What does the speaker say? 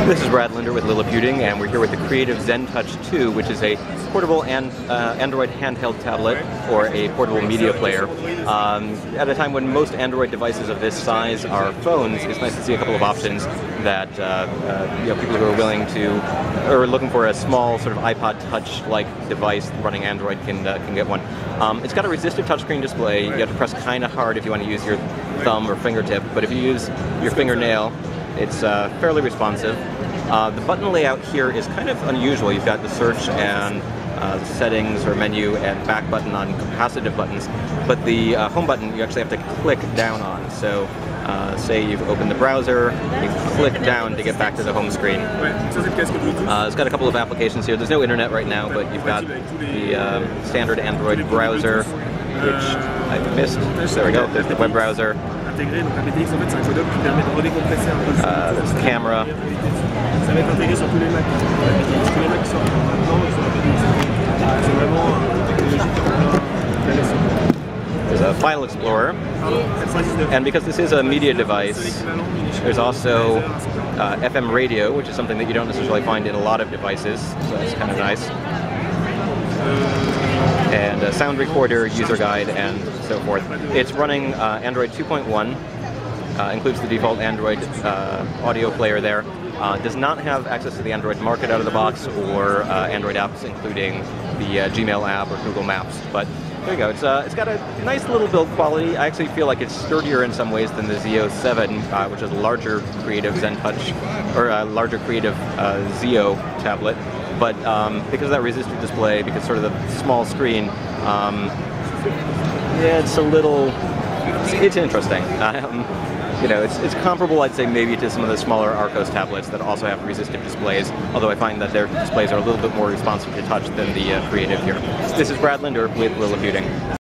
This is Brad Linder with Lilliputiting, and we're here with the Creative Zen Touch 2, which is a portable and Android handheld tablet or a portable media player. At a time when most Android devices of this size are phones, it's nice to see a couple of options that people who are willing to, or looking for a small sort of iPod Touch-like device running Android can get one. It's got a resistive touchscreen display. You have to press kind of hard if you want to use your thumb or fingertip, but if you use your fingernail, it's fairly responsive. The button layout here is kind of unusual. You've got the search and settings or menu and back button on capacitive buttons, but the home button you actually have to click down on. So say you've opened the browser, you click down to get back to the home screen. It's got a couple of applications here. There's no internet right now, but you've got the standard Android browser, which I missed. There we go, there's the web browser. There's the camera. There's a file explorer. And because this is a media device, there's also FM radio, which is something that you don't necessarily find in a lot of devices, so that's kind of nice. And a sound recorder, user guide, and so forth. It's running Android 2.1, includes the default Android audio player there. Does not have access to the Android market out of the box or Android apps, including the Gmail app or Google Maps. But there you go. It's got a nice little build quality. I actually feel like it's sturdier in some ways than the Zeo 7, which is a larger Creative Zen Touch, or a larger Creative Zeo tablet. But because of that resistive display, because sort of the small screen, yeah, it's a little, it's interesting. It's comparable, I'd say, maybe to some of the smaller Arcos tablets that also have resistive displays, although I find that their displays are a little bit more responsive to touch than the Creative here. This is Brad Linder with Lilliputiting.